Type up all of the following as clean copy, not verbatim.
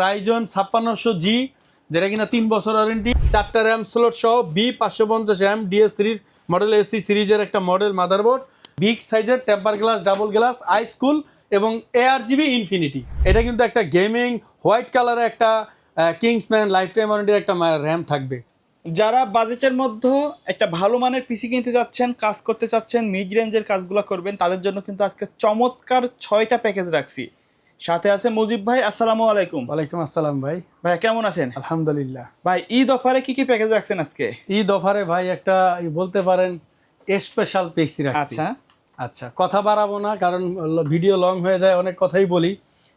Ryzen 5600G, যেটা কিনা 3 বছর ওয়ারেন্টি, 4টা র্যাম স্লট সহ B550M DS3 মডেল এসি সিরিজের একটা মডেল মাদারবোর্ড, বিগ সাইজের টেম্পার গ্লাস, ডাবল গ্লাস, আইস্কুল এবং ARGB ইনফিনিটি। এটা কিন্তু একটা গেমিং হোয়াইট কালারে একটা কিংসম্যান লাইফ টাইম ওয়ারেন্টির একটা র্যাম থাকবে। যারা বাজেটের মধ্যে একটা ভালো মানের পিসি কিনতে যাচ্ছেন, কাজ করতে চাচ্ছেন, মিড রেঞ্জের কাজগুলো করবেন, তাদের জন্য কিন্তু আজকে চমৎকার 6টা প্যাকেজ রাখছি। সাথে আছে মুজিব ভাই। আসসালামু আলাইকুম। ওয়ালাইকুম আসসালাম ভাই। ভাই কেমন আছেন? আলহামদুলিল্লাহ। ভাই ঈদ অফারে কি কি প্যাকেজ রাখছেন আজকে? ঈদ অফারে ভাই একটা বলতে পারেন স্পেশাল পিসি রাখছি। আচ্ছা কথা বাড়াবো না, কারণ ভিডিও লং হয়ে যায়, অনেক কথাই বলি।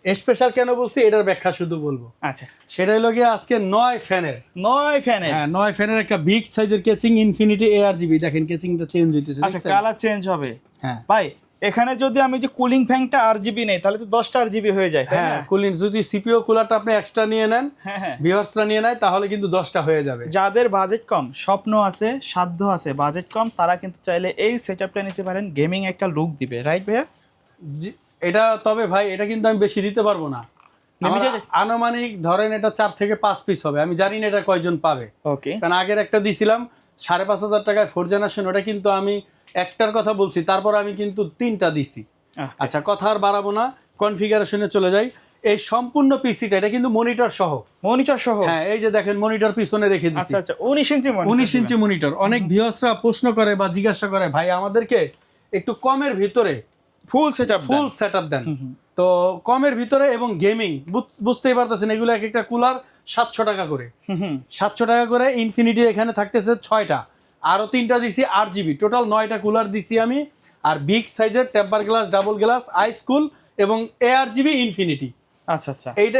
স্পেশাল কেন বলছি এটার ব্যাখ্যা শুধু বলবো। আচ্ছা, সেটা হলো গিয়ে আজকে 9 ফ্যানের হ্যাঁ 9 ফ্যানের একটা বিগ সাইজের কেচিং ইনফিনিটি ARGB। দেখেন কেচিংটা চেঞ্জ হইতেছে। আচ্ছা, কালার চেঞ্জ হবে। হ্যাঁ ভাই এখানে যদি আমি যে কুলিং ফ্যানটা RGB নেই তাহলে তো 10টা RGB হয়ে যায়, তাই না? হ্যাঁ, কুলিং যদি CPU কুলারটা আপনি এক্সট্রা নিয়ে নেন, হ্যাঁ ভিউয়ার্সরা নিয়ে নেয়, তাহলে কিন্তু 10টা হয়ে যাবে। যাদের বাজেট কম, স্বপ্ন আছে, সাধ্য আছে, বাজেট কম, তারা কিন্তু চাইলে এই সেটআপটা নিতে পারেন। গেমিং একটা লুক দিবে, রাইট ভাইয়া? এটা তবে ভাই এটা কিন্তু আমি বেশি দিতে পারবো না। আনুমানিক ধরেন এটা 4 থেকে 5 পিস হবে। আমি জানি না এটা কয়জন পাবে। ওকে, কারণ আগের একটা দিছিলাম 5,500 টাকায় 4 জেনারেশন, ওটা কিন্তু আমি একটার কথা বলছি, তারপর আমি কিন্তু 3টা দিছি। আচ্ছা কথা আর বাড়াবো না, কনফিগারেশনে চলে যাই। এই সম্পূর্ণ পিসিটা এটা কিন্তু মনিটর সহ। হ্যাঁ, এই যে দেখেন মনিটর পিছনে রেখে দিছি। আচ্ছা 19 ইঞ্চি মনিটর। অনেক ভিউয়ার্সরা প্রশ্ন করে বা জিজ্ঞাসা করে, ভাই আমাদেরকে একটু কমের ভিতরে ফুল সেটআপ দেন। তো কমের ভিতরে এবং গেমিং বুঝতেই পারতেছেন, এগুলো এক একটা কুলার 700 টাকা করে। 700 টাকা করে। ইনফিনিটি এখানে থাকতেছে 6টা, আরো 3টা দিছি RGB, টোটাল 9টা কুলার দিছি আমি। আর বিগ সাইজের টেম্পার গ্লাস, ডাবল গ্লাস, আইস্কুল এবং ARGB ইনফিনিটি। আচ্ছা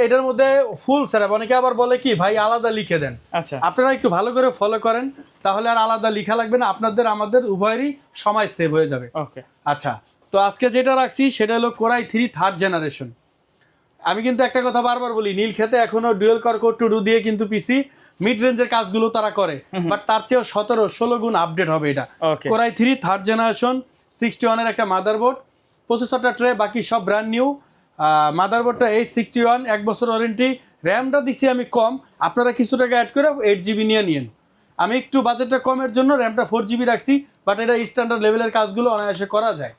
এটার মধ্যে ফুল সেটআপ। অনেকে আবার বলে কি ভাই আলাদা লিখে দেন। আচ্ছা, আপনারা একটু ভালো করে ফলো করেন, তাহলে আর আলাদা লেখা লাগবে না, আপনাদের আমাদের উভয়েরই সময় সেভ হয়ে যাবে। ওকে, আচ্ছা, তো আজকে যেটা রাখছি সেটা হলো Core i3 থার্ড জেনারেশন। আমি কিন্তু একটা কথা বারবার বলি, নীল খেতে এখনো ডুয়েল কোর কোর 2 দিয়ে কিন্তু পিসি মিড রেঞ্জের কাজগুলো তারা করে, বাট তার চেয়েও 17-16 গুণ আপডেট হবে এটা। Core i3 থার্ড জেনারেশন, 61 এর একটা মাদারবোর্ড, প্রসেসরটা ট্রে, বাকি সব ব্র্যান্ড নিউ। মাদারবোর্ডটা H61, 1 বছর ওয়ারেন্টি। র্যামটা দিছি আমি কম, আপনারা কিছু টাকা অ্যাড করে 8GB নিয়ে নিন। আমি একটু বাজেটটা কমের জন্য র্যামটা 4GB রাখছি, বাট এটা স্ট্যান্ডার্ড লেভেলের কাজগুলো অনায়াসে করা যায়।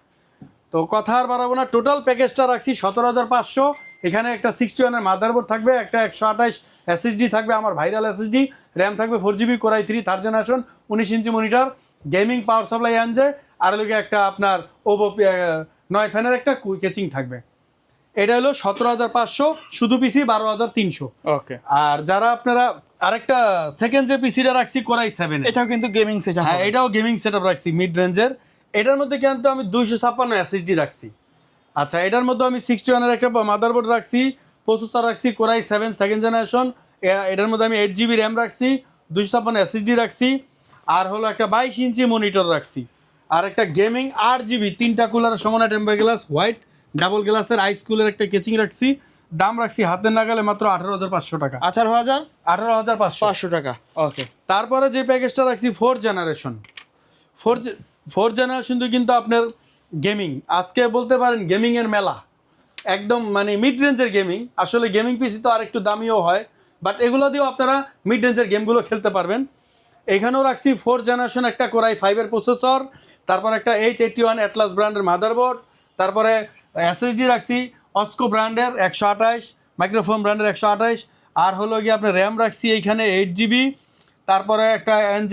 তো কথা আর বাড়াবো না, টোটাল প্যাকেজটা রাখছি 17,500। এখানে একটা 61 এর মাদারবোর্ড থাকবে, একটা 128 SSD থাকবে, আমার ভাইরাল SSD, র্যাম থাকবে 4GB, Core i3 third generation, 19 inch monitor, gaming power supply আনছে, আর লোকে একটা আপনার ওভো 9 ফ্যানের একটা কেচিং থাকবে। এটা হলো 17,500 শুধু পিসি, 12,300। ওকে, আর যারা আপনারা আরেকটা সেকেন্ড যে পিসিটা রাখছি Core i7, এটাও কিন্তু গেমিং সেটআপ। হ্যাঁ, এটাও গেমিং সেটআপ রাখছি মিড রেঞ্জের। এটার মধ্যে কিন্তু আমি 256 SSD রাখছি। আচ্ছা, এটার মধ্যে আমি 61 এর একটা মাদারবোর্ড রাখছি, প্রসেসর রাখছি Core i7 সেকেন্ড জেনারেশন। এটার মধ্যে আমি 8GB র্যাম রাখছি, 256 SSD রাখছি, আর হলো একটা 22 ইঞ্চি মনিটর রাখছি, আর একটা গেমিং RGB 3টা কুলারের সমান টেম্পার গ্লাস হোয়াইট ডাবল গ্লাসের আইস্কুলের একটা কেচিং রাখছি। দাম রাখছি হাতের নাগালে মাত্র 18,500 টাকা। 18,500 টাকা। ওকে, তারপরে যে প্যাকেজটা রাখছি 4 জেনারেশন। 4 জেনারেশন কিন্তু আপনার গেমিং, আজকে বলতে পারেন গেমিং এর মেলা, একদম মানে মিড রেঞ্জের গেমিং। আসলে গেমিং পিসি তো আর একটু দামিও হয়, বাট এগুলো দিয়েও আপনারা মিড রেঞ্জের গেমগুলো খেলতে পারবেন। এখানেও রাখছি 4 জেনারেশন একটা Core i5 এর প্রসেসর, তারপর একটা H81 অ্যাটলাস ব্র্যান্ডের মাদারবোর্ড, তারপরে SSD রাখছি অস্কো ব্র্যান্ডের 128, মাইক্রোফোন ব্র্যান্ডের 128, আর হলো গিয়ে আপনার র্যাম রাখছি এইখানে 8GB, তারপরে একটা NJ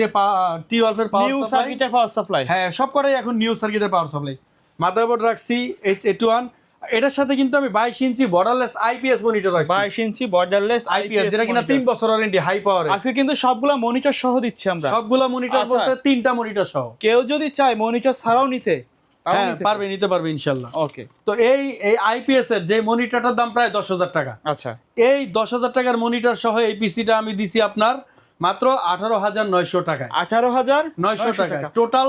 T12 এর পাওয়ার সাপ্লাই। হ্যাঁ, সব কটাই এখন নিউ সার্কিটের পাওয়ার সাপ্লাই। মাদারবোর্ড রাখছি H81। এটার সাথে কিন্তু আমি 22 ইঞ্চি বর্ডারলেস IPS মনিটর রাখছি। 22 ইঞ্চি বর্ডারলেস IPS, যেটা কিনা 3 বছর ওয়ারেন্টি, হাই পাওয়ার। আজকে কিন্তু সবগুলা মনিটর সহ দিচ্ছি আমরা। সবগুলা মনিটর বলতে 3টা মনিটর সহ। কেউ যদি চায় মনিটর ছাড়াও নিতে, হ্যাঁ নিতে পারবে ইনশাআল্লাহ। ওকে, তো এই IPS এর যে মনিটরটার দাম প্রায় 10,000 টাকা। আচ্ছা, এই 10,000 টাকার মনিটর সহ এই পিসিটা আমি দিছি আপনার মাত্র 18,900 টাকায়। 18,900 টাকা টোটাল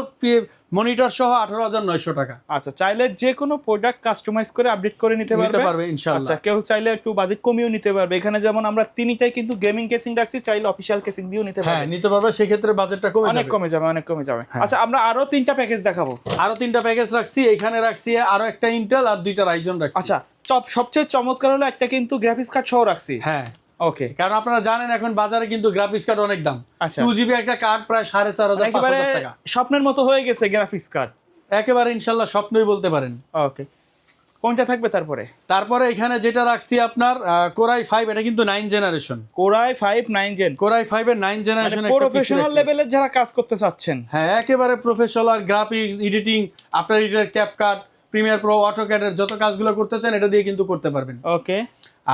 মনিটর সহ 18,900 টাকা। আচ্ছা, চাইলে যে কোনো প্রোডাক্ট কাস্টমাইজ করে আপডেট করে নিতে পারবে ইনশাআল্লাহ। আচ্ছা, কেউ চাইলে একটু বাজেট কমিয়েও নিতে পারবে। এখানে যেমন আমরা তিনটাই কিন্তু গেমিং কেসিং রাখছি, চাইলে অফিশিয়াল কেসিং দিয়েও নিতে পারবে। হ্যাঁ, নিতে পারবে, সেই ক্ষেত্রে বাজেটটা অনেক কমে যাবে। আচ্ছা, আমরা আরো 3টা প্যাকেজ দেখাবো। আরো 3টা প্যাকেজ রাখছি, এখানে রাখছি আরো একটা ইন্টেল আর 2টা রাইজন রাখছি। আচ্ছা, সবচেয়ে চমৎকার হলো একটা কিন্তু গ্রাফিক্স কার্ড সহ রাখছি। হ্যাঁ ওকে, কারণ আপনারা জানেন এখন বাজারে কিন্তু গ্রাফিক্স কার্ড অনেক দাম। আচ্ছা। 2GB একটা কার্ড প্রায় 4,500 একেবারে 5,000 টাকা। স্বপ্নের মতো হয়ে গেছে গ্রাফিক্স কার্ড। একেবারে ইনশাল্লাহ স্বপ্নই বলতে পারেন। ওকে, কোনটা থাকবে তারপরে? তারপরে এখানে যেটা রাখছি আপনার কোরাই 5, এটা কিন্তু 9 জেনারেশন। কোরাই 5 9 জেন, কোরাই 5 এর 9 জেনারেশন একটা প্রফেশনাল লেভেলের যারা কাজ করতে চাচ্ছেন। হ্যাঁ একেবারে professional graphics, editing, after editor, CapCut, Premiere Pro, অটোক্যাডের যত কাজগুলো করতে চান এটা দিয়ে কিন্তু করতে পারবেন। ওকে,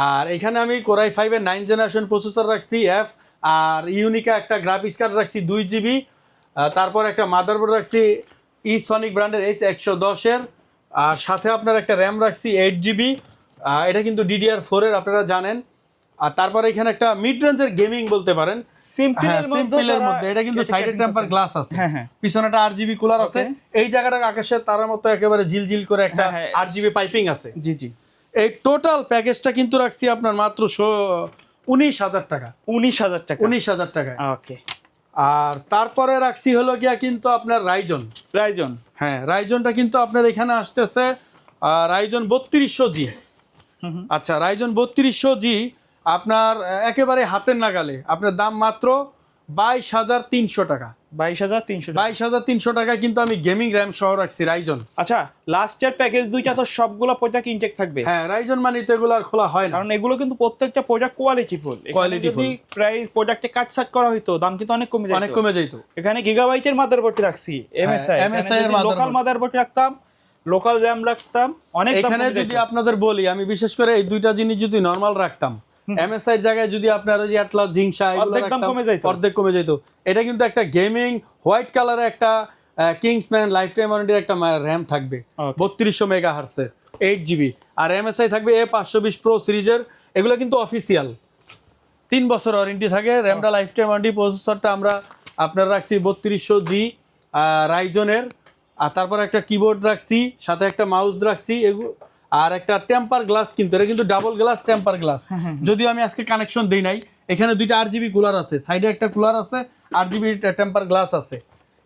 আর এখানে আমি কোরাই 5 এর 9 জেনারেশন প্রসেসর রাখছি এফ, আর ইউনিকা একটা গ্রাফিক্স কার্ড রাখছি 2GB, তারপর একটা মাদারবোর্ড রাখছি সনিক ব্র্যান্ডের H110 এর, আর সাথে আপনার একটা র্যাম রাখছি 8GB, এটা কিন্তু DDR4 এর আপনারা জানেন। আর তারপরে এখানে একটা মিড রেঞ্জের গেমিং বলতে পারেন, সিম্পলের মধ্যে এটা কিন্তু সাইডে টেম্পার গ্লাস আছে, পিছনে একটা RGB কুলার আছে, এই জায়গাটা আকাশের তারার মতো একেবারে ঝিলঝিল করে একটা RGB পাইপিং আছে। জি জি, এই টোটাল প্যাকেজটা কিন্তু রাখছি আপনার মাত্র 19,000 টাকা। 19,000 টাকা, 19,000 টাকায়। ওকে, আর তারপরে রাখছি হলো গিয়া কিন্তু আপনার রাইজন। হ্যাঁ রাইজনটা কিন্তু আপনার এখানে আসতেছে রাইজন 3200G। আচ্ছা রাইজন 3200G আপনার একেবারে হাতের নাগালে, আপনার দাম মাত্র 22,300 টাকা। 22,300 টাকায় কিন্তু আমি গেমিং র্যাম সহ রাখছি রাইজন। আচ্ছা, লাস্টের প্যাকেজ দুইটা তো সবগুলো প্রোডাক্ট ইনটেক থাকবে। হ্যাঁ রাইজন মানে তো এগুলো আর খোলা হয় না, কারণ এগুলো কিন্তু প্রত্যেকটা প্রোডাক্ট কোয়ালিটিফুল। যদি প্রাইস প্রোডাক্টে কাট সাট করা হইতো দাম কিন্তু অনেক কমে যেত। এখানে গিগাবাইটের মাদারবোর্ড রাখছি, এমএসআই এর লোকাল মাদারবোর্ড রাখতাম, লোকাল র্যাম রাখতাম, অনেক দাম। এখানে যদি আপনাদের বলি, আমি বিশেষ করে এই দুইটা জিনিস যদি নরমাল রাখতাম, এমএসআই এর জায়গায় যদি আপনার ওই অ্যাটলাস, জিংসা এগুলো রাখতাম, অর্ধেক কমে যেত। এটা কিন্তু একটা গেমিং হোয়াইট কালারের একটা কিংসম্যান লাইফ টাইম ওয়ারেন্টির একটা র্যাম থাকবে 3200 মেগাহার্টজের 8GB, আর এমএসআই থাকবে A520 প্রো সিরিজের। এগুলো কিন্তু অফিসিয়াল 3 বছর ওয়ারেন্টি থাকে, র্যামটা লাইফ টাইম ওয়ারেন্টি। প্রসেসরটা আমরা আপনার রাখছি 3200G রাইজনের, আর তারপর একটা কিবোর্ড রাখছি, সাথে একটা মাউস রাখছি, আর একটা টেম্পার গ্লাস, কিন্তু এটা কিন্তু ডাবল গ্লাস টেম্পার গ্লাস। যদিও আমি আজকে কানেকশন দেই নাই, এখানে দুইটা RGB কুলার আছে, সাইডে একটা কুলার আছে, RGB টেম্পার গ্লাস আছে।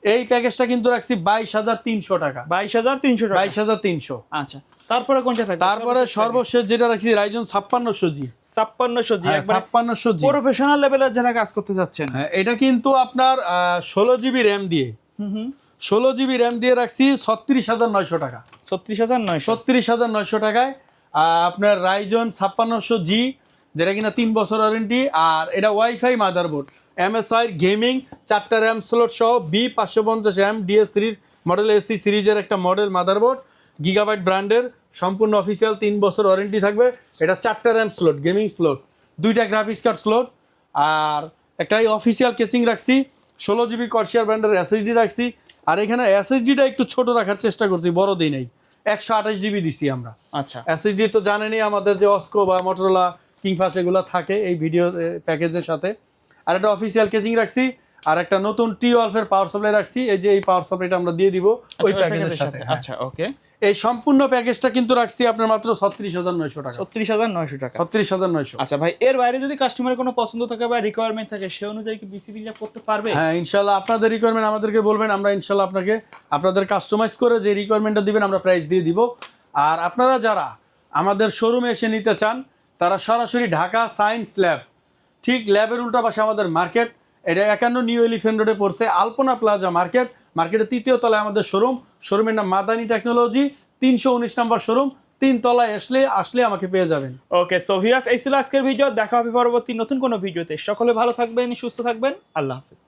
এই প্যাকেজটা কিন্তু রাখছি 22,300 টাকা। 22,300। আচ্ছা, তারপরে কোনটা থাকবে? তারপরে সর্বশেষ যেটা রাখছি রাইজন 5600G। 5600G প্রফেশনাল লেভেলের যারা কাজ করতে যাচ্ছেন। হ্যাঁ এটা কিন্তু আপনার 16GB র্যাম দিয়ে, 16GB র্যাম দিয়ে রাখছি 36,900 টাকা। 36,900 টাকায় আপনার রাইজন 5600G, যেটা কিনা 3 বছর ওয়ারেন্টি। আর এটা ওয়াইফাই মাদারবোর্ড, এমএসআই গেমিং, 4টা র্যাম স্লট সহ, B550M DS3 মডেল AC সিরিজের একটা মডেল মাদারবোর্ড, গিগাবাইট ব্র্যান্ডের, সম্পূর্ণ অফিসিয়াল 3 বছর ওয়ারেন্টি থাকবে। এটা 4টা র্যাম স্লট, গেমিং স্লট, 2টা গ্রাফিক্স কার্ড স্লট, আর একটা অফিসিয়াল কেচিং রাখছি। 16GB কর্সিয়ার ব্র্যান্ডের SSD রাখছি। আর এখানে SSDটা একটু ছোট রাখার চেষ্টা করছি, বড় দিই নাই, 128GB দিছি আমরা। আচ্ছা, SSD তো জানেনই আমাদের যে অস্কো বা মোটরোলা, কিংফাস এগুলো থাকে এই ভিডিও প্যাকেজের সাথে। আর একটা অফিসিয়াল কেচিং রাখছি, আর একটা নতুন T12 এর পাওয়ার সাপ্লাই রাখছি। এই যে এই পাওয়ার সাপ্লাইটা আমরা দিয়ে দিব ওই প্যাকেজের সাথে। আচ্ছা ওকে, এই সম্পূর্ণ প্যাকেজটা কিন্তু রাখছি আপনার মাত্র 36,900 টাকা। 36,900 টাকা। 36,900। আচ্ছা ভাই, এর বাইরে যদি কাস্টমারের কোনো পছন্দ থাকে বা রিকোয়ারমেন্ট থাকে, সে অনুযায়ী কি বিসিবি করতে পারবে? হ্যাঁ ইনশাআল্লাহ, আপনাদের রিকোয়ারমেন্ট আমাদেরকে বলবেন, আমরা ইনশাআল্লাহ আপনাদের কাস্টমাইজ করে যে রিকোয়ারমেন্টটা দিবেন আমরা প্রাইস দিয়ে দিব। আর আপনারা যারা আমাদের শোরুমে এসে নিতে চান, তারা সরাসরি ঢাকা সায়েন্স ল্যাব, ঠিক ল্যাবের উল্টা পাশে আমাদের মার্কেট, এটা 51 নিউ এলিফ্যান্ট রোডে পড়ছে, আলপনা প্লাজা মার্কেটের 3য় তলায় আমাদের শোরুমের নাম মাদানী টেকনোলজি, 319 নম্বর শোরুম, 3 তলায় আসলে আমাকে পেয়ে যাবেন। ওকে, সো ভিউয়ার্স, এই ছিল আজকের ভিডিও। দেখা হবে পরবর্তী নতুন কোনো ভিডিওতে। সকলে ভালো থাকবেন, সুস্থ থাকবেন, আল্লাহ হাফেজ।